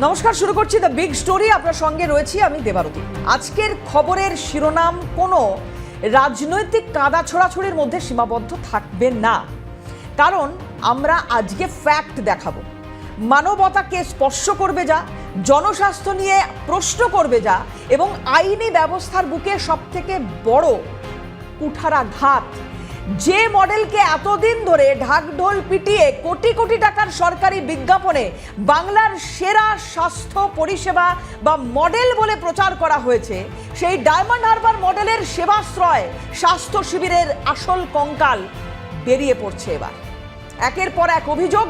নমস্কার, শুরু করছি দ্য বিগ স্টোরি। আপনার সঙ্গে রয়েছি আমি দেবারতী। আজকের খবরের শিরোনাম কোনো রাজনৈতিক কাদা ছোড়াছড়ির মধ্যে সীমাবদ্ধ থাকবে না, কারণ আমরা আজকে ফ্যাক্ট দেখাবো। মানবতাকে স্পর্শ করবে যা, জনস্বাস্থ্য নিয়ে প্রশ্ন করবে যা, এবং আইনি ব্যবস্থার বুকে সবথেকে বড় কুঠারাঘাত, যে মডেলকে এতদিন ধরে ঢাকঢোল পিটিয়ে কোটি কোটি টাকার সরকারি বিজ্ঞাপনে বাংলার সেরা স্বাস্থ্য পরিষেবা বা মডেল বলে প্রচার করা হয়েছে, সেই ডায়মন্ড হারবার মডেলের সেবাশ্রয় স্বাস্থ্য শিবিরের আসল কঙ্কাল বেরিয়ে পড়ছে এবার। একের পর এক অভিযোগ,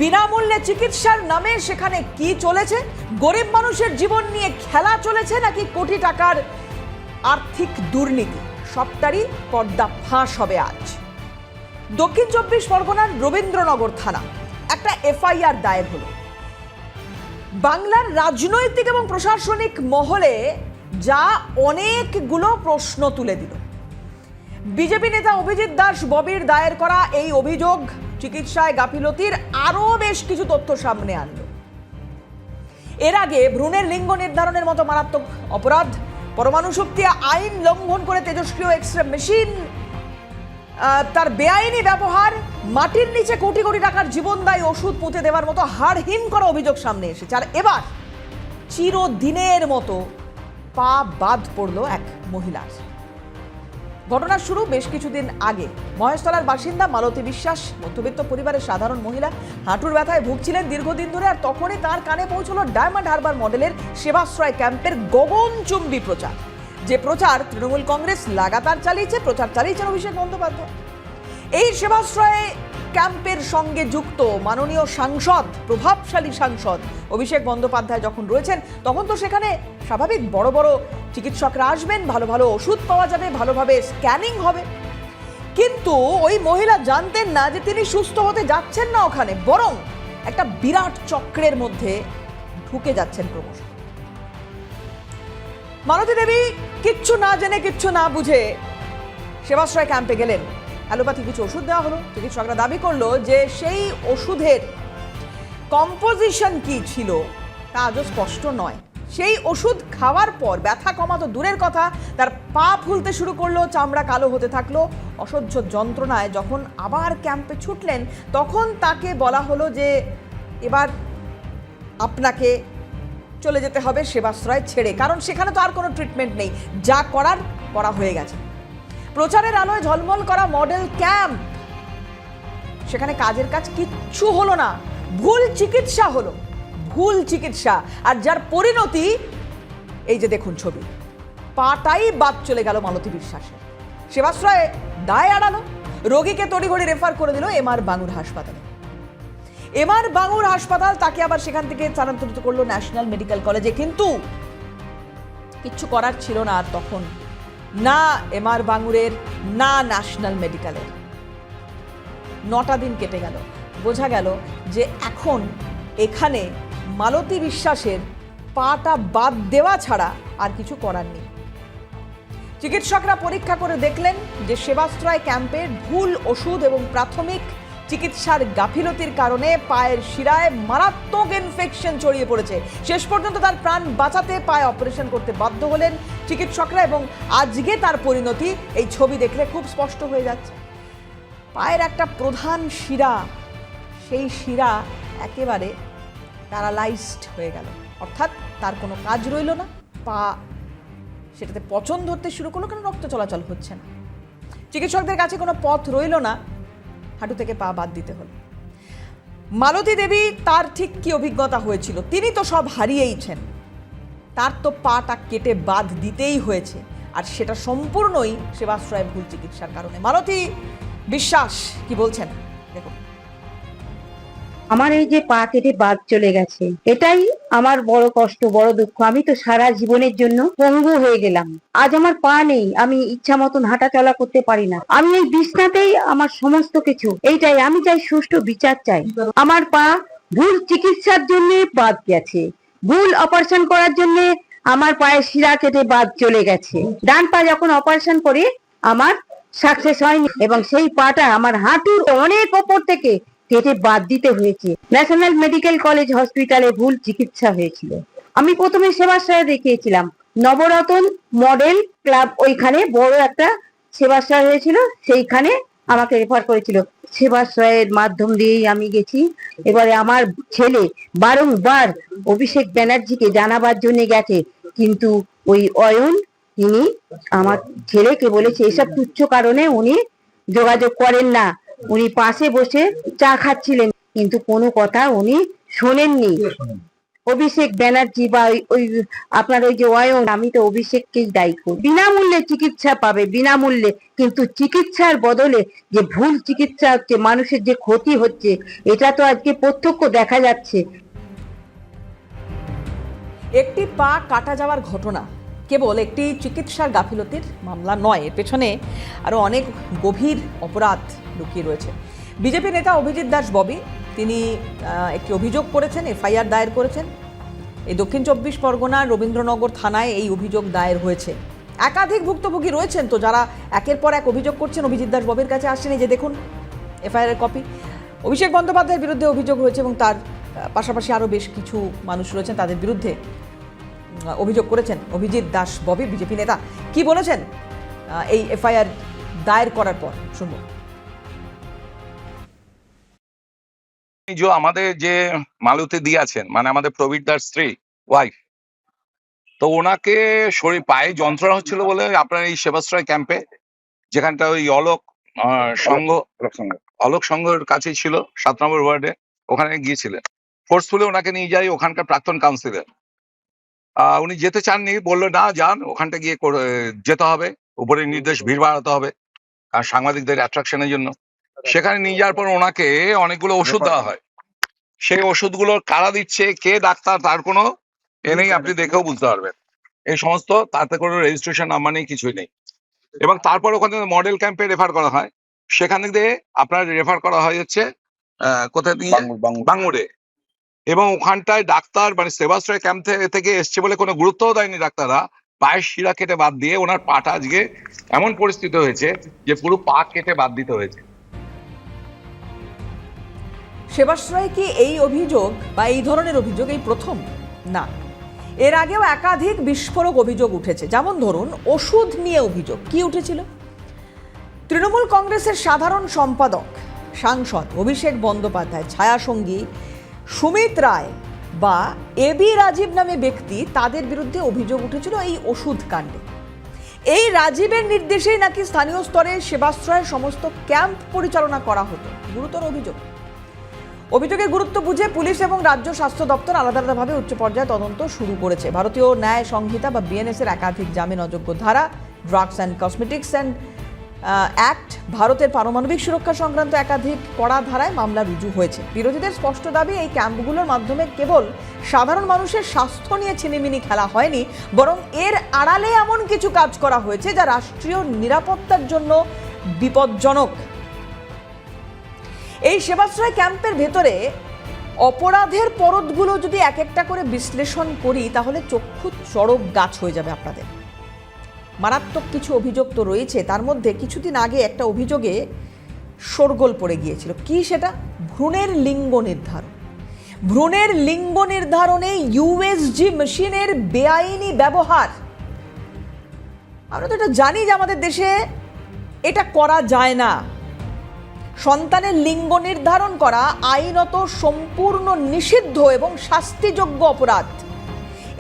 বিনামূল্যে চিকিৎসার নামে সেখানে কি চলেছে? গরিব মানুষের জীবন নিয়ে খেলা চলেছে নাকি কোটি টাকার আর্থিক দুর্নীতি? সবটারই পর্দা ফাঁস হবে আজ। দক্ষিণ 24 পরগনার রবীন্দ্রনগর থানা একটা এফআইআর দায়ের হলো। বাংলার রাজনৈতিক এবং প্রশাসনিক মহলে যা অনেকগুলো প্রশ্ন তুলে দিল। বিজেপি নেতা অভিজিৎ দাস ববির দায়ের করা এই অভিযোগ চিকিৎসায় গাফিলতির আরো বেশ কিছু তথ্য সামনে আনলো। এর আগে ভ্রূণের লিঙ্গ নির্ধারণের মতো মারাত্মক অপরাধ, পরমাণু শক্তি আইন লঙ্ঘন করে তেজস্ক্রিয় এক্সরে মেশিন, তার বেআইনি ব্যবহার, মাটির নিচে কোটি কোটি টাকার জীবনদায়ী ওষুধ পুঁতে দেওয়ার মতো হাড়হিম করা অভিযোগ সামনে এসেছে। আর এবার চিরদিনের মতো পা বাদ পড়ল এক মহিলার। ঘটনার শুরু বেশ কিছুদিন আগে। মহেশতলার বাসিন্দা মালতী বিশ্বাস, মধ্যবিত্ত পরিবারের সাধারণ মহিলা, হাঁটুর ব্যথায় ভুগছিলেন দীর্ঘদিন ধরে। আর তখনই তার কানে পৌঁছলো ডায়মন্ড হারবার মডেলের সেবাশ্রয় ক্যাম্পের গগনচুম্বী প্রচার, যে প্রচার তৃণমূল কংগ্রেস লাগাতার চালিয়েছে, প্রচার চালিয়েছেন অভিষেক বন্দ্যোপাধ্যায়। এই সেবাশ্রয় ক্যাম্পের সঙ্গে যুক্ত মাননীয় সাংসদ, প্রভাবশালী সাংসদ অভিষেক বন্দ্যোপাধ্যায় যখন রয়েছেন, তখন তো সেখানে স্বাভাবিক বড় বড় চিকিৎসকরা আসবেন, ভালো ভালো ওষুধ পাওয়া যাবে, ভালোভাবে স্ক্যানিং হবে। কিন্তু ওই মহিলা জানতেন না যে তিনি সুস্থ হতে যাচ্ছেন না ওখানে, বরং একটা বিরাট চক্রের মধ্যে ঢুকে যাচ্ছেন ক্রমশ। মালতী দেবী কিচ্ছু না জেনে, কিচ্ছু না বুঝে সেবাশ্রয় ক্যাম্পে গেলেন। অ্যালোপ্যাথি কিছু ওষুধ দেওয়া হলো। চিকিৎসকরা দাবি করলো যে সেই ওষুধের কম্পোজিশন কি ছিল তা আজও স্পষ্ট নয়। সেই ওষুধ খাওয়ার পর ব্যথা কমাতো দূরের কথা, তার পা ফুলতে শুরু করলো, চামড়া কালো হতে থাকলো। অসহ্য যন্ত্রণায় যখন আবার ক্যাম্পে ছুটলেন, তখন তাকে বলা হলো যে এবার আপনাকে চলে যেতে হবে সেবাশ্রয় ছেড়ে, কারণ সেখানে তো আর কোনো ট্রিটমেন্ট নেই, যা করার করা হয়ে গেছে। প্রচারের আলোয় ঝলমল করা মডেল ক্যাম্প, সেখানে কাজের কাজ কিচ্ছু হলো না, ভুল চিকিৎসা হলো, ভুল চিকিৎসা। আর যার পরিণতি এই যে দেখুন ছবি, পাটাই বাদ চলে গেল মালতী বিশ্বাসের। সেবাশ্রয়ে দায় এড়ালো, রোগীকে তড়িঘড়ি রেফার করে দিল এমআর বাঙুর হাসপাতালে। এমআর বাঙুর হাসপাতাল তাকে আবার সেখান থেকে স্থানান্তরিত করলো ন্যাশনাল মেডিকেল কলেজে। কিন্তু কিচ্ছু করার ছিল না আর তখন, না এমআর বাঙুরের, না ন্যাশনাল মেডিকেলের। 9টা দিন কেটে গেল, বোঝা গেল যে এখন এখানে মালতী বিশ্বাসের পাটা বাদ দেওয়া ছাড়া আর কিছু করার নেই। চিকিৎসকরা পরীক্ষা করে দেখলেন যে সেবাশ্রয় ক্যাম্পের ভুল ওষুধ এবং প্রাথমিক চিকিৎসার গাফিলতির কারণে পায়ের শিরায় মারাত্মক ইনফেকশন ছড়িয়ে পড়েছে। শেষ পর্যন্ত তার প্রাণ বাঁচাতে পায়ে অপারেশন করতে বাধ্য হলেন চিকিৎসকরা, এবং আজকে তার পরিণতি এই ছবি দেখলে খুব স্পষ্ট হয়ে যাচ্ছে। পায়ের একটা প্রধান শিরা, সেই শিরা একেবারে প্যারালাইজড হয়ে গেল, অর্থাৎ তার কোনো কাজ রইল না। পা সেটাতে পচন ধরতে শুরু করলো, কারণ রক্ত চলাচল হচ্ছে না। চিকিৎসকদের কাছে কোনো পথ রইল না, হাঁটু থেকে পা বাদ দিতে হলো। মালতী দেবী, তার ঠিক কি অভিজ্ঞতা হয়েছিল? তিনি তো সব হারিয়েইছেন, তার তো পাটা কেটে বাদ দিতেই হয়েছে, আর সেটা সম্পূর্ণই সেবাশ্রয় ভুল চিকিৎসার কারণে। মালতী বিশ্বাস কি বলছেন দেখুন। আমার এই যে পা কেটে বাদ চলে গেছে, এটাই আমার বড় কষ্ট, বড় দুঃখ। আমি তো সারা জীবনের জন্য পঙ্গু হয়ে গেলাম। আজ আমার পা নেই, আমি ইচ্ছা মতন হাঁটা চলা করতে পারি না। আমি এই বিছনাতেই আমার সমস্ত কিছু। এইটাই আমি চাই, সুষ্ঠু বিচার চাই। আমার পা ভুল চিকিৎসার জন্য বাদ গেছে, ভুল অপারেশন করার জন্য আমার পায়ের শিরা কেটে বাদ চলে গেছে। ডান পা যখন অপারেশন করে আমার সাকসেস হয়নি, এবং সেই পাটা আমার হাঁটুর অনেক ওপর থেকে কেটে বাদ দিতে হয়েছে। ন্যাশনাল মেডিকেল কলেজ হসপিটালে ভুল চিকিৎসা হয়েছিল। আমি প্রথমে সেবাশ্রয়ে দেখিয়েছিলাম, নবরতন মডেল ক্লাব, ওইখানে বড় একটা সেবাশ্রয় হয়েছিল, সেইখানে আমাকে রেফার করেছিল। সেবাশ্রয়ের মাধ্যম দিয়েই আমি গেছি। এবারে আমার ছেলে বারংবার অভিষেক ব্যানার্জিকে জানাবার জন্য গেছে, কিন্তু ওই অয়ন তিনি আমার ছেলেকে বলেছে এসব তুচ্ছ কারণে উনি যোগাযোগ করেন না। উনি পাশে বসে চা খাচ্ছিলেন, কিন্তু কোনো কথা উনি শোনেননি। অভিষেক ব্যানার্জি বা ওই আপনার ওই যে অয়ন, আমি তো অভিষেককেই দায়ী করি। বিনামূল্যে চিকিৎসা পাবে, বিনামূল্যে, কিন্তু চিকিৎসার বদলে যে ভুল চিকিৎসা হচ্ছে, মানুষের যে ক্ষতি হচ্ছে, এটা তো আজকে প্রত্যক্ষ দেখা যাচ্ছে। একটি পা কাটা যাওয়ার ঘটনা কেবল একটি চিকিৎসার গাফিলতির মামলা নয়, এর পেছনে আরও অনেক গভীর অপরাধ লুকিয়ে রয়েছে। বিজেপি নেতা অভিজিৎ দাস ববি তিনি একটি অভিযোগ করেছেন, এফআইআর দায়ের করেছেন। এই দক্ষিণ 24 পরগনার রবীন্দ্রনগর থানায় এই অভিযোগ দায়ের হয়েছে। একাধিক ভুক্তভোগী রয়েছেন তো যারা একের পর এক অভিযোগ করছেন। অভিজিৎ দাস ববির কাছে আসছেন, এই যে দেখুন এফআইআর কপি। অভিষেক বন্দ্যোপাধ্যায়ের বিরুদ্ধে অভিযোগ হয়েছে এবং তার পাশাপাশি আরও বেশ কিছু মানুষ রয়েছেন, তাদের বিরুদ্ধে অভিযোগ করেছেন অভিজিৎ দাস ববি বিজেপি নেতা। কি বলেছেন এই এফআইআর দায়ের করার পর শুনবো। যে আমাদের যে মালতী দি আছেন, মানে আমাদের প্রবীরদার স্ত্রী, ওয়াইফ, তো ওনাকে শরীর পায়ে যন্ত্রণা হচ্ছিল বলে আপনার এই সেবাশ্রয় ক্যাম্পে, যেখানটা ওই অলোক সংঘের কাছেই ছিল 7 নম্বর ওয়ার্ডে, ওখানে গিয়েছিলেন। ফোর্সফুলি ওনাকে নিয়ে যাই ওখানকার প্রাক্তন কাউন্সিলর। উনি যেতে চাননি, বললো না যান, ওখানটা গিয়ে যেতে হবে, উপরে নির্দেশ, ভিড় বাড়াতে হবে কারণ সাংবাদিকদের অ্যাট্রাকশনের জন্য। সেখানে নিয়ে যাওয়ার পর ওনাকে অনেকগুলো ওষুধ দেওয়া হয়। সেই ওষুধগুলো কারা দিচ্ছে, কে ডাক্তার, তার কোনো নেই, আপনি দেখেও বুঝতে পারবেন। এই সমস্ত, তাতে কোনো রেজিস্ট্রেশন নাম্বার নেই, কিছুই নেই। এবং তারপর ওখানে মডেল ক্যাম্পে রেফার করা হয়। সেখান থেকে আপনার রেফার করা হয় হচ্ছে কোথায় দিয়ে, বাঙ্গুরে। এবং ওখানটায় ডাক্তার মানে সেবাশ্রয় ক্যাম্প থেকে এসছে বলে কোনো গুরুত্বও দেয়নি ডাক্তাররা। পায়ের শিরা কেটে বাদ দিয়ে ওনার পাটা আজকে এমন পরিস্থিতি হয়েছে যে পুরো পা কেটে বাদ দিতে হয়েছে। সেবাশ্রয় কি এই অভিযোগ বা এই ধরনের অভিযোগ এই প্রথম? না, এর আগেও একাধিক বিস্ফোরক অভিযোগ উঠেছে। যেমন ধরুন ওষুধ নিয়ে অভিযোগ কি উঠেছিল। তৃণমূল কংগ্রেসের সাধারণ সম্পাদক সাংসদ অভিষেক বন্দ্যোপাধ্যায় ছায়াসঙ্গী সুমিত রায় বা এবি রাজীব নামে ব্যক্তি, তাদের বিরুদ্ধে অভিযোগ উঠেছিল এই ওষুধ কাণ্ডে। এই রাজীবের নির্দেশেই নাকি স্থানীয় স্তরে সেবাশ্রয়ের সমস্ত ক্যাম্প পরিচালনা করা হতো। গুরুতর অভিযোগ। অভিযোগের গুরুত্ব বুঝে পুলিশ এবং রাজ্য স্বাস্থ্য দপ্তর আলাদা আলাদাভাবে উচ্চ পর্যায়ে তদন্ত শুরু করেছে। ভারতীয় ন্যায় সংহিতা বা বিএনএস এর একাধিক জামিন অযোগ্য ধারা, drugs and cosmetics and act, ভারতের পারমাণবিক সুরক্ষা সংক্রান্ত একাধিক কড়া ধারায় মামলা রুজু হয়েছে। বিরোধীদের স্পষ্ট দাবি, এই ক্যাম্পগুলোর মাধ্যমে কেবল সাধারণ মানুষের স্বাস্থ্য নিয়ে ছিনিমিনি খেলা হয়নি, বরং এর আড়ালে এমন কিছু কাজ করা হয়েছে যা রাষ্ট্রীয় নিরাপত্তার জন্য বিপজ্জনক। এই সেবাশ্রয় ক্যাম্পের ভেতরে অপরাধের পরতগুলো যদি এক একটা করে বিশ্লেষণ করি তাহলে চক্ষু চড়ক গাছ হয়ে যাবে আপনাদের। মারাত্মক কিছু অভিযোগ তো রয়েছে, তার মধ্যে কিছুদিন আগে একটা অভিযোগে শোরগোল পড়ে গিয়েছিল। কি সেটা? ভ্রূণের লিঙ্গ নির্ধারণ। ভ্রূণের লিঙ্গ নির্ধারণে ইউএসজি মেশিনের বেআইনি ব্যবহার। আমরা তো এটা জানি যে আমাদের দেশে এটা করা যায় না। সন্তানের লিঙ্গ নির্ধারণ করা আইনত সম্পূর্ণ নিষিদ্ধ এবং শাস্তিযোগ্য অপরাধ।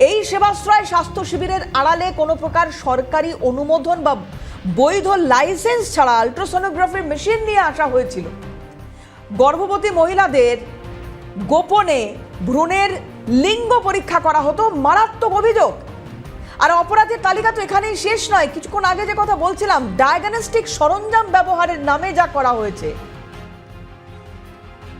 এই সেবাশ্রয় স্বাস্থ্য শিবিরের আড়ালে কোনো প্রকার সরকারি অনুমোদন বা বৈধ লাইসেন্স ছাড়া আল্ট্রাসোনোগ্রাফির মেশিন নিয়ে আসা হয়েছিল। গর্ভবতী মহিলাদের গোপনে ভ্রূণের লিঙ্গ পরীক্ষা করা হতো। মারাত্মক অভিযোগ। আর অপরাধের তালিকা তো এখানেই শেষ নয়। কিছুক্ষণ আগে যে কথা বলছিলাম, ডায়াগনস্টিক সরঞ্জাম ব্যবহারের নামে যা করা হয়েছে,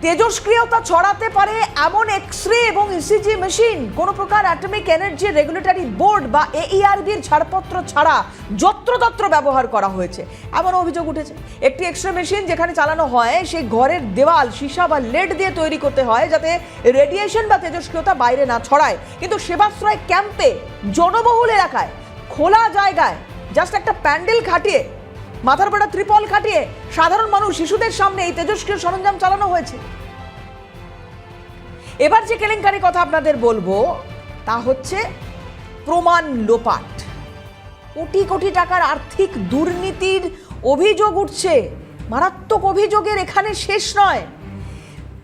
তেজস্ক্রিয়তা ছড়াতে পারে এমন এক্সরে এবং ইসিজি মেশিন কোনো প্রকার অ্যাটমিক এনার্জি রেগুলেটরি বোর্ড বা AERB-র ছাড়পত্র ছাড়া যত্রতত্র ব্যবহার করা হয়েছে, এমন অভিযোগ উঠেছে। একটি এক্সরে মেশিন যেখানে চালানো হয় সেই ঘরের দেওয়াল সীসা বা লেড দিয়ে তৈরি করতে হয় যাতে রেডিয়েশন বা তেজস্ক্রিয়তা বাইরে না ছড়ায়। কিন্তু সেবাশ্রয় ক্যাম্পে, জনবহুল এলাকায়, খোলা জায়গায় জাস্ট একটা প্যান্ডেল খাটিয়ে, মাথার উপর ত্রিপল খাটিয়ে সাধারণ মানুষ, শিশুদের সামনে এই তেজস্ক্রিয় সরঞ্জাম চালানো হয়েছে। এবার যে কেলেঙ্কারি কথা আপনাদের বলবো তা হচ্ছে প্রমাণ লোপাট। কোটি কোটি টাকার আর্থিক দুর্নীতির অভিযোগ উঠছে। মারাত্মক অভিযোগের এখানে শেষ নয়।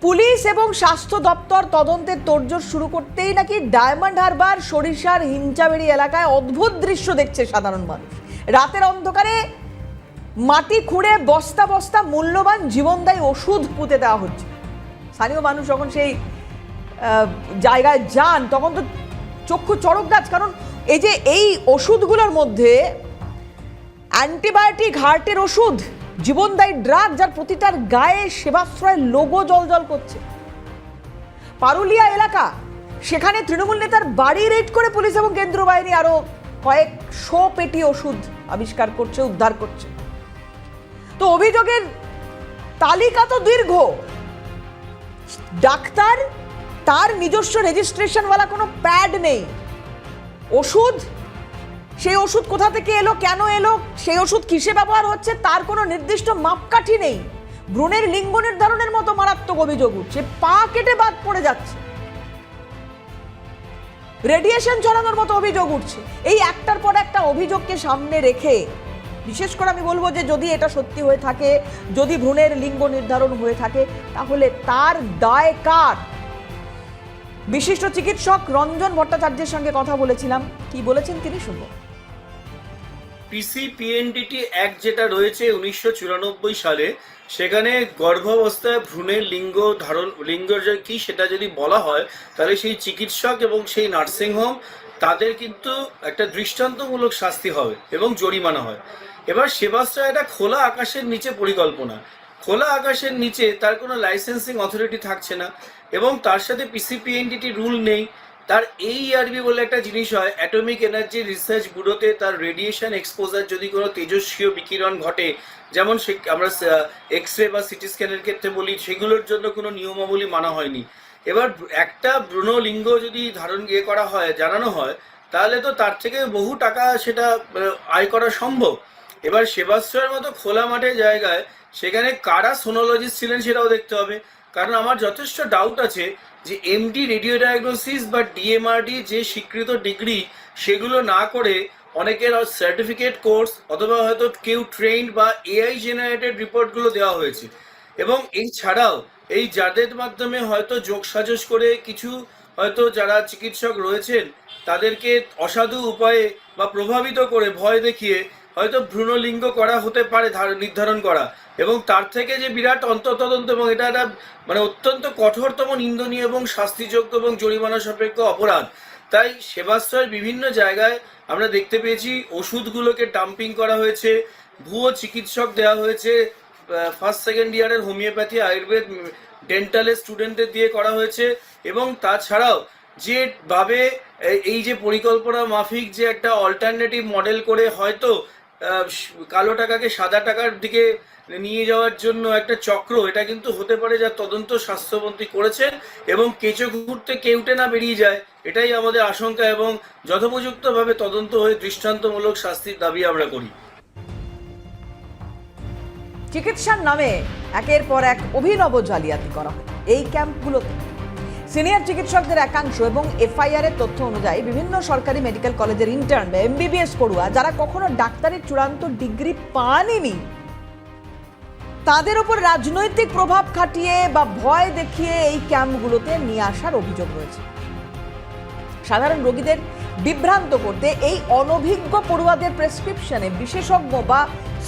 পুলিশ এবং স্বাস্থ্য দপ্তর তদন্তের তোড়জোড় শুরু করতেই নাকি ডায়মন্ড হারবার সরিষার হিঞ্চাবেড়ি এলাকায় অদ্ভুত দৃশ্য দেখছে সাধারণ মানুষ। রাতের অন্ধকারে মাটি খুঁড়ে বস্তা বস্তা মূল্যবান জীবনদায়ী ওষুধ পুঁতে দেওয়া হচ্ছে। স্থানীয় মানুষ যখন সেই জায়গায় যান তখন তো চক্ষু চড়ক গাছ, কারণ এই ওষুধগুলোর মধ্যে অ্যান্টিবায়োটিক, হার্টের ওষুধ, জীবনদায়ী ড্রাগ, যার প্রতিটার গায়ে সেবাশ্রয়ের লোগো জলজল করছে। পারুলিয়া এলাকা, সেখানে তৃণমূল নেতার বাড়ি রেড করে পুলিশ এবং কেন্দ্রীয় বাহিনী আরো কয়েকশো পেটি ওষুধ আবিষ্কার করছে, উদ্ধার করছে। তো অভিযোগের তালিকা তো দীর্ঘ। ডাক্তার, তার নিজস্ব রেজিস্ট্রেশনওয়ালা কোনো প্যাড নেই। ওষুধ, সেই ওষুধ কোথা থেকে এলো, কেন এলো, সেই ওষুধ কিসে ব্যবহার হচ্ছে তার কোনো নির্দিষ্ট মাপকাঠি নেই। ভ্রূণের লিঙ্গ নির্ধারণের মতো মারাত্মক অভিযোগ উঠছে। পা কেটে বাদ পড়ে যাচ্ছে, রেডিয়েশন ছড়ানোর মতো অভিযোগ উঠছে। এই একটার পর একটা অভিযোগকে সামনে রেখে, বিশেষ করে আমি বলবো যে যদি এটা সত্যি হয়ে থাকে, যদি ভ্রূণের লিঙ্গ নির্ধারণ হয়ে থাকে, তাহলে তার দায় কার? বিশিষ্ট চিকিৎসক রঞ্জন ভট্টাচার্যের সঙ্গে কথা বলেছিলাম, কি বলেছেন তিনি শুনবো। পিসিপিএনডিটি অ্যাক্ট যেটা রয়েছে 1994 সালে, সেখানে গর্ভাবস্থায় ভ্রূণের লিঙ্গ কি সেটা যদি বলা হয়, তাহলে সেই চিকিৎসক এবং সেই নার্সিংহোম তাদের কিন্তু একটা দৃষ্টান্তমূলক শাস্তি হবে এবং জরিমানা হয়। এবার সেবাশ্রয় একটা খোলা আকাশের নিচে পরিকল্পনা, খোলা আকাশের নিচে তার কোনো লাইসেন্সিং অথরিটি থাকছে না এবং তার সাথে পিসিপিএনডিটি রুল নেই। তার এইআরবি বলে একটা জিনিস হয়, অ্যাটমিক এনার্জি রিসার্চ ব্যুরোতে তার রেডিয়েশন এক্সপোজার যদি কোনো তেজস্ক্রিয় বিকিরণ ঘটে, যেমন আমরা এক্স রে বা সিটি স্ক্যানের ক্ষেত্রে বলি, সেগুলোর জন্য কোনো নিয়মাবলী মানা হয়নি। এবার একটা ভ্রূণলিঙ্গ যদি করা হয়, জানানো হয়, তাহলে তো তার থেকে বহু টাকা সেটা আয় করা সম্ভব। এবার সেবাশ্রয়ের মতো খোলা মাঠের জায়গায় সেখানে কারা সোনোলজিস্ট ছিলেন সেটাও দেখতে হবে। কারণ আমার যথেষ্ট ডাউট আছে যে এমডি রেডিও ডায়াগনোসিস বা ডিএমআরডি যে স্বীকৃত ডিগ্রি, সেগুলো না করে অনেকের সার্টিফিকেট কোর্স অথবা হয়তো কেউ ট্রেন্ড বা এআই জেনারেটেড রিপোর্টগুলো দেওয়া হয়েছে। এবং এই ছাড়াও এই যাদের মাধ্যমে হয়তো যোগসাজশ করে কিছু হয়তো যারা চিকিৎসক রয়েছেন তাদেরকে অসাধু উপায়ে বা প্রভাবিত করে ভয় দেখিয়ে হয়তো ভ্রূণলিঙ্গ করা হতে পারে নির্ধারণ করা, এবং তার থেকে যে বিরাট অন্তর্তদন্ত এবং এটা একটা অত্যন্ত কঠোরতম নিন্দনীয় এবং শাস্তিযোগ্য এবং জরিমানা সাপেক্ষ অপরাধ। তাই সেবাশ্রয়ের বিভিন্ন জায়গায় আমরা দেখতে পেয়েছি ওষুধগুলোকে ডাম্পিং করা হয়েছে, ভুয়ো চিকিৎসক দেওয়া হয়েছে, ফার্স্ট সেকেন্ড ইয়ারের হোমিওপ্যাথি, আয়ুর্বেদ, ডেন্টালের স্টুডেন্টদের দিয়ে করা হয়েছে। এবং তাছাড়াও যেভাবে এই যে পরিকল্পনা মাফিক যে একটা অল্টারনেটিভ মডেল করে হয়তো কালো টাকাকে সাদা টাকার দিকে নিয়ে যাওয়ার জন্য একটা চক্র, এটা কিন্তু হতে পারে, যা তদন্ত স্বাস্থ্যমন্ত্রী করেছেন, এবং কেঁচো ঘুরতে কেউটে না বেরিয়ে যায়, এটাই আমাদের আশঙ্কা। এবং যথোপযুক্তভাবে তদন্ত হয়ে দৃষ্টান্তমূলক শাস্তির দাবি আমরা করি। চিকিৎসার নামে একের পর এক অভিনব জালিয়াতি করা হয় এই ক্যাম্পগুলোতে। সিনিয়র চিকিৎসকদের একাংশ এবং এফআইআর এর তথ্য অনুযায়ী বিভিন্ন সরকারি মেডিকেল কলেজের ইন্টার্ন বা এমবিবিএস পড়ুয়া যারা কখনো ডাক্তারের চূড়ান্ত ডিগ্রি পাননি, তাদের উপর রাজনৈতিক প্রভাব খাটিয়ে বা ভয় দেখিয়ে এই ক্যাম্পগুলোতে নিয়ে আসার অভিযোগ রয়েছে। সাধারণ রোগীদের বিভ্রান্ত করতে এই অনভিজ্ঞ পড়ুয়াদের প্রেসক্রিপশনে বিশেষজ্ঞ বা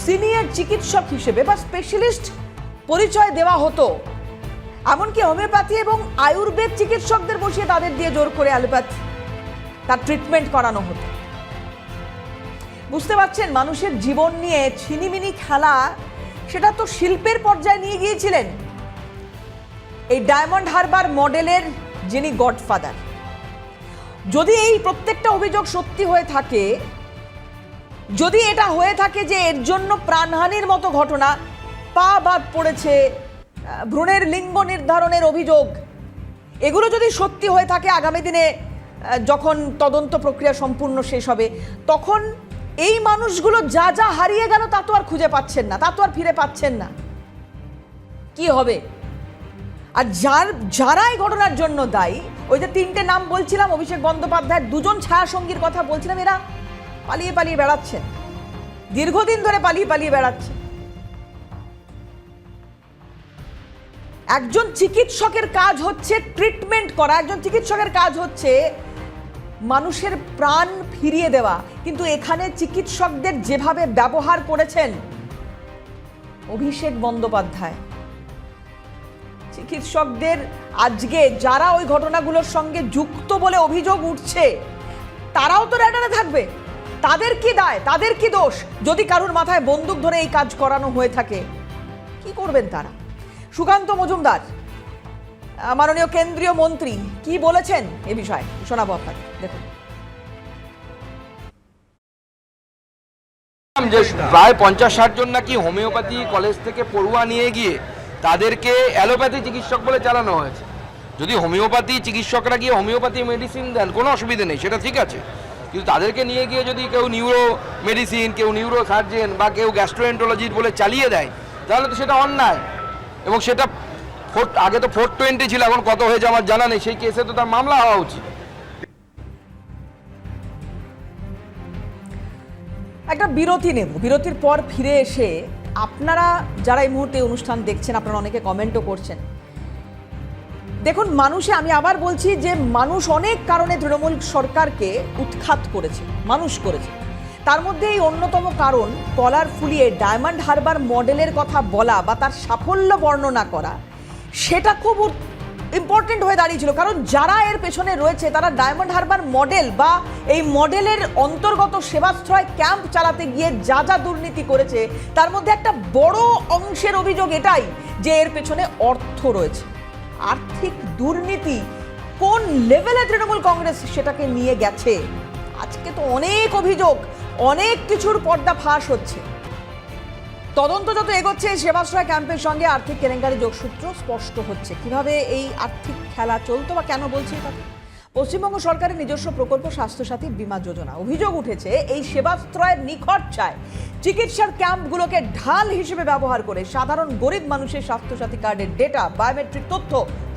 সিনিয়র চিকিৎসক হিসেবে বা স্পেশালিস্ট পরিচয় দেওয়া হতো। এমনকি হোমিওপ্যাথি এবং আয়ুর্বেদ চিকিৎসকদের বসিয়ে তাদের দিয়ে জোর করে অ্যালোপ্যাথি তার ট্রিটমেন্ট করানো হতো। বুঝতে পারছেন, মানুষের জীবন নিয়ে ছিনিমিনি খেলা, সেটা তো শিল্পের পর্যায়ে নিয়ে গিয়েছিলেন এই ডায়মন্ড হারবার মডেলের যিনি গডফাদার। যদি এই প্রত্যেকটা অভিযোগ সত্যি হয়ে থাকে, যদি এটা হয়ে থাকে যে এর জন্য প্রাণহানির মতো ঘটনা, পা বাদ পড়েছে, ভ্রূণের লিঙ্গ নির্ধারণের অভিযোগ, এগুলো যদি সত্যি হয়ে থাকে, আগামী দিনে যখন তদন্ত প্রক্রিয়া সম্পূর্ণ শেষ হবে, তখন এই মানুষগুলো যা যা হারিয়ে গেল তা তো আর খুঁজে পাচ্ছেন না, তা তো আর ফিরে পাচ্ছেন না। কি হবে? আর যারা এই ঘটনার জন্য দায়ী, ওই যে 3টে নাম বলছিলাম, অভিষেক বন্দ্যোপাধ্যায়ের 2জন ছায়াসঙ্গীর কথা বলছিলাম, এরা পালিয়ে পালিয়ে বেড়াচ্ছেন, দীর্ঘদিন ধরে পালিয়ে পালিয়ে বেড়াচ্ছে। একজন চিকিৎসকের কাজ হচ্ছে ট্রিটমেন্ট করা, একজন চিকিৎসকের কাজ হচ্ছে মানুষের প্রাণ ফিরিয়ে দেওয়া, কিন্তু এখানে চিকিৎসকদের যেভাবে ব্যবহার করেছেন অভিষেক বন্দ্যোপাধ্যায়, চিকিৎসকদের আজকে যারা ওই ঘটনাগুলোর সঙ্গে যুক্ত বলে অভিযোগ উঠছে তারাও তো রেডারে থাকবে। তাদের কি দায়, তাদের কি দোষ যদি কারুর মাথায় বন্দুক ধরে এই কাজ করানো হয়ে থাকে? কি করবেন তারা? সুকান্ত মজুমদার মাননীয় কেন্দ্রীয় মন্ত্রী কি বলেছেন এ বিষয়ে শোনাবো আপনাকে, দেখুন। যে প্রায় 50-60 জন নাকি হোমিওপ্যাথি কলেজ থেকে পড়ুয়া নিয়ে গিয়ে তাদেরকে অ্যালোপ্যাথি চিকিৎসক বলে চালানো হয়েছে। যদি হোমিওপ্যাথি চিকিৎসকরা গিয়ে হোমিওপ্যাথি মেডিসিন দেন কোনো অসুবিধা নেই, সেটা ঠিক আছে, কিন্তু তাদেরকে নিয়ে গিয়ে যদি কেউ নিউরো মেডিসিন, কেউ নিউরো সার্জেন বা কেউ গ্যাস্ট্রোএন্টারোলজিস্ট বলে চালিয়ে দেয় তাহলে তো সেটা অন্যায়। এবং সেটা আগে তো 420 ছিল, এখন কত হয়েছে আমার জানা নেই, সেই কেসে তো তার মামলা হওয়া উচিত। একটা বিরতি নেব, বিরতির পর ফিরে এসে আপনারা যারা এই মুহূর্তে অনুষ্ঠান দেখছেন আপনারা অনেকে কমেন্টও করছেন। দেখুন, আমি আবার বলছি যে মানুষ অনেক কারণে তৃণমূল সরকারকে উৎখাত করেছে, মানুষ করেছে। তার মধ্যে এই অন্যতম কারণ কলার ফুলিয়ে ডায়মন্ড হারবার মডেলের কথা বলা বা তার সাফল্য বর্ণনা করা, সেটা খুব ইম্পর্টেন্ট হয়ে দাঁড়িয়েছিল। কারণ যারা এর পেছনে রয়েছে তারা ডায়মন্ড হারবার মডেল বা এই মডেলের অন্তর্গত সেবাশ্রয় ক্যাম্প চালাতে গিয়ে যা যা দুর্নীতি করেছে তার মধ্যে একটা বড় অংশের অভিযোগ এটাই যে এর পেছনে অর্থ রয়েছে। আর্থিক দুর্নীতি কোন লেভেলে তৃণমূল কংগ্রেস সেটাকে নিয়ে গেছে, আজকে তো অনেক অভিযোগ, অনেক কিছুর পর্দা ফাঁস হচ্ছে। তদন্ত যত এগোচ্ছে সেবাশ্রয় ক্যাম্পের সঙ্গে আর্থিক কেলেঙ্কারি যোগসূত্র স্পষ্ট হচ্ছে। কিভাবে এই আর্থিক খেলা চলতো বা কেন বলছি কথা? পশ্চিমবঙ্গ সরকারের নিজস্ব প্রকল্প স্বাস্থ্যসাথী বীমা যোজনা, অভিযোগ উঠেছে এই সেবাশ্রয়ের নিখরচায় চিকিৎসার ক্যাম্পগুলোকে ঢাল হিসেবে ব্যবহার করে সাধারণ গরিব মানুষের স্বাস্থ্যসাথী কার্ডের ডেটা, বায়োমেট্রিক তথ্য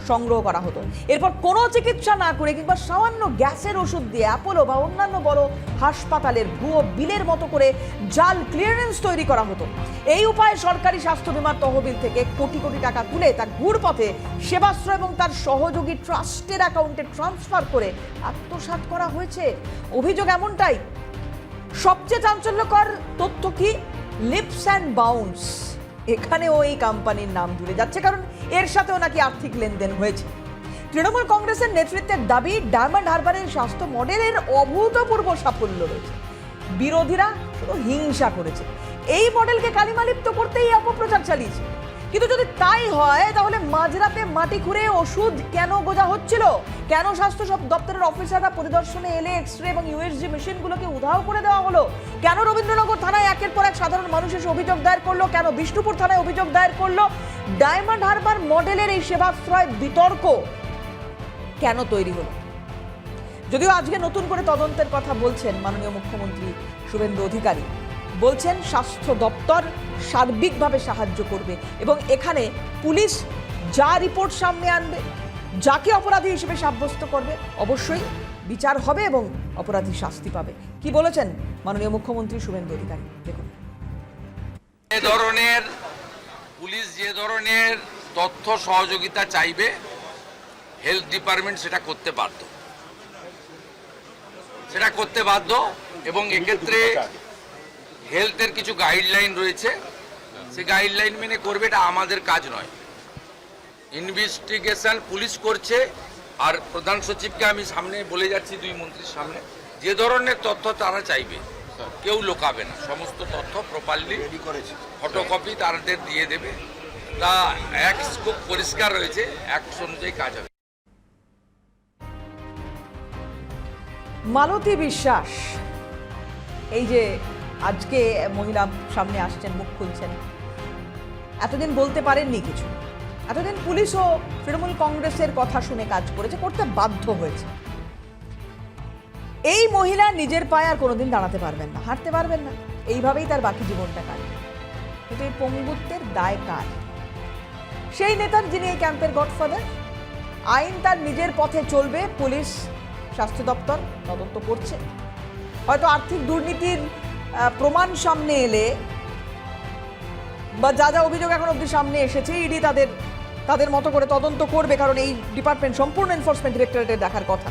সংগ্রহ করা হতো। এরপর কোনো চিকিৎসা না করে কিংবা সামান্য গ্যাসের ওষুধ দিয়ে অ্যাপোলো বা অন্যান্য বড় হাসপাতালের ভুয়ো বিলের মতো করে জাল ক্লিয়ারেন্স তৈরি করা হতো। এই উপায়ে সরকারি স্বাস্থ্য বীমার তহবিল থেকে কোটি কোটি টাকা তুলে তা ঘুরপথে সেবাশ্রয় এবং তার সহযোগী ট্রাস্টের অ্যাকাউন্টে ট্রান্সফার করে আত্মসাৎ করা হয়েছে। অভিযোগ এমনটাই। সবচেয়ে চাঞ্চল্যকর তথ্য কি? লিপস অ্যান্ড বাউন্স, এখানেও এই কোম্পানির নাম জুড়ে যাচ্ছে, কারণ এর সাথেও নাকি আর্থিক লেনদেন হয়েছে। তৃণমূল কংগ্রেসের নেতৃত্বের দাবি ডায়মন্ড হারবারের স্বাস্থ্য মডেলের অভূতপূর্ব সাফল্য রয়েছে, বিরোধীরা শুধু হিংসা করেছে। এই মডেলকে কালিমালিপ্ত করতেই অপপ্রচার চালিয়েছে। কিন্তু যদি তাই হয় তাহলে মাঝরাতে মাটি খুঁড়ে ওষুধ কেন গোজা হচ্ছিল? কেন স্বাস্থ্য দপ্তরের অফিসাররা পরিদর্শনে এলে এক্সরে এবং ইউএসজি মেশিনগুলোকে উধাও করে দেওয়া হলো? কেন রবীন্দ্রনগর থানায় একের পর এক সাধারণ মানুষ এসে অভিযোগ দায়ের করলো? কেন বিষ্ণুপুর থানায় অভিযোগ দায়ের করলো? ডায়মন্ড হারবার মডেলের এই সেবাশ্রয় বিতর্ক কেন তৈরি হলো? যদিও আজকে নতুন করে তদন্তের কথা বলছেন মাননীয় মুখ্যমন্ত্রী শুভেন্দু অধিকারী, বলছেন স্বাস্থ্য দপ্তর সার্বিকভাবে সাহায্য করবে এবং এখানে পুলিশ যা রিপোর্ট সামনে আনবে, যাকে অপরাধী হিসেবে সাব্যস্ত করবে, অবশ্যই বিচার হবে এবং অপরাধী শাস্তি পাবে। কি বলেছেন মাননীয় মুখ্যমন্ত্রী শুভেন্দু অধিকারী, দেখুন। পুলিশ যে ধরনের তথ্য সহযোগিতা চাইবে হেলথ ডিপার্টমেন্ট সেটা করতে বাধ্য এবং এক্ষেত্রে হেলথের কিছু গাইডলাইন রয়েছে, সেই গাইডলাইন মেনে করবে, এটা আমাদের কাজ নয়। ইনভেস্টিগেশন পুলিশ করছে। আর প্রধান সচিবকে আমি সামনে বলে যাচ্ছি, দুই মন্ত্রীর সামনে, যে ধরনের তথ্য তারা চাইবে কেউ লোকাবে না, সমস্ত তথ্য প্রপারলি ফটোকপি তাদের দিয়ে দেবে। তা খুব পরিষ্কার রয়েছে, অ্যাক্ট অনুযায়ী কাজ হবে। মালতী বিশ্বাস এই যে আজকে মহিলা সামনে আসছেন, মুখ খুলছেন, এতদিন বলতে পারেননি কিছু, এতদিন পুলিশও তৃণমূল কংগ্রেসের কথা শুনে কাজ করেছে, করতে বাধ্য হয়েছে। এই মহিলা নিজের পায়ে আর কোনোদিন দাঁড়াতে পারবেন না, হাঁটতে পারবেন না, এইভাবেই তার বাকি জীবনটা কাটবে। কিন্তু এই পঙ্গুত্বের দায় কার? সেই নেতার যিনি এই ক্যাম্পের গডফাদার। আইন তার নিজের পথে চলবে, পুলিশ স্বাস্থ্য দপ্তর তদন্ত করছে। হয়তো আর্থিক দুর্নীতির প্রমাণ সামনে এলে বা যা যা অভিযোগ এখন অবধি সামনে এসেছে, ইডি তাদের মতো করে তদন্ত করবে, কারণ এই ডিপার্টমেন্ট সম্পূর্ণ এনফোর্সমেন্ট ডিরেক্টরেটের দেখার কথা।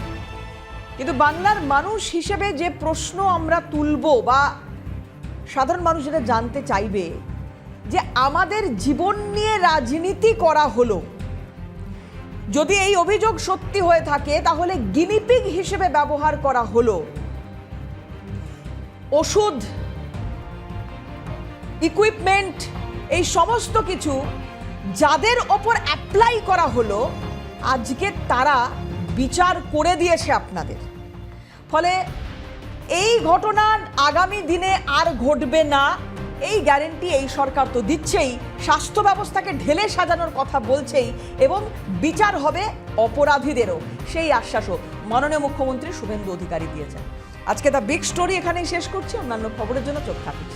কিন্তু বাংলার মানুষ হিসেবে যে প্রশ্ন আমরা তুলব বা সাধারণ মানুষ যেটা জানতে চাইবে, যে আমাদের জীবন নিয়ে রাজনীতি করা হলো, যদি এই অভিযোগ সত্যি হয়ে থাকে তাহলে গিনিপিগ হিসেবে ব্যবহার করা হলো। ওষুধ, ইকুইপমেন্ট, এই সমস্ত কিছু যাদের ওপর অ্যাপ্লাই করা হলো, আজকে তারা বিচার করে দিয়েছে আপনাদের। ফলে এই ঘটনা আগামী দিনে আর ঘটবে না, এই গ্যারেন্টি এই সরকার তো দিচ্ছেই, স্বাস্থ্য ব্যবস্থাকে ঢেলে সাজানোর কথা বলছেই, এবং বিচার হবে অপরাধীদেরও, সেই আশ্বাসও মাননীয় মুখ্যমন্ত্রী শুভেন্দু অধিকারী দিয়েছেন। আজকে দ্য বিগ স্টোরি এখানেই শেষ করছি। অন্যান্য খবরের জন্য চোখ রাখুন।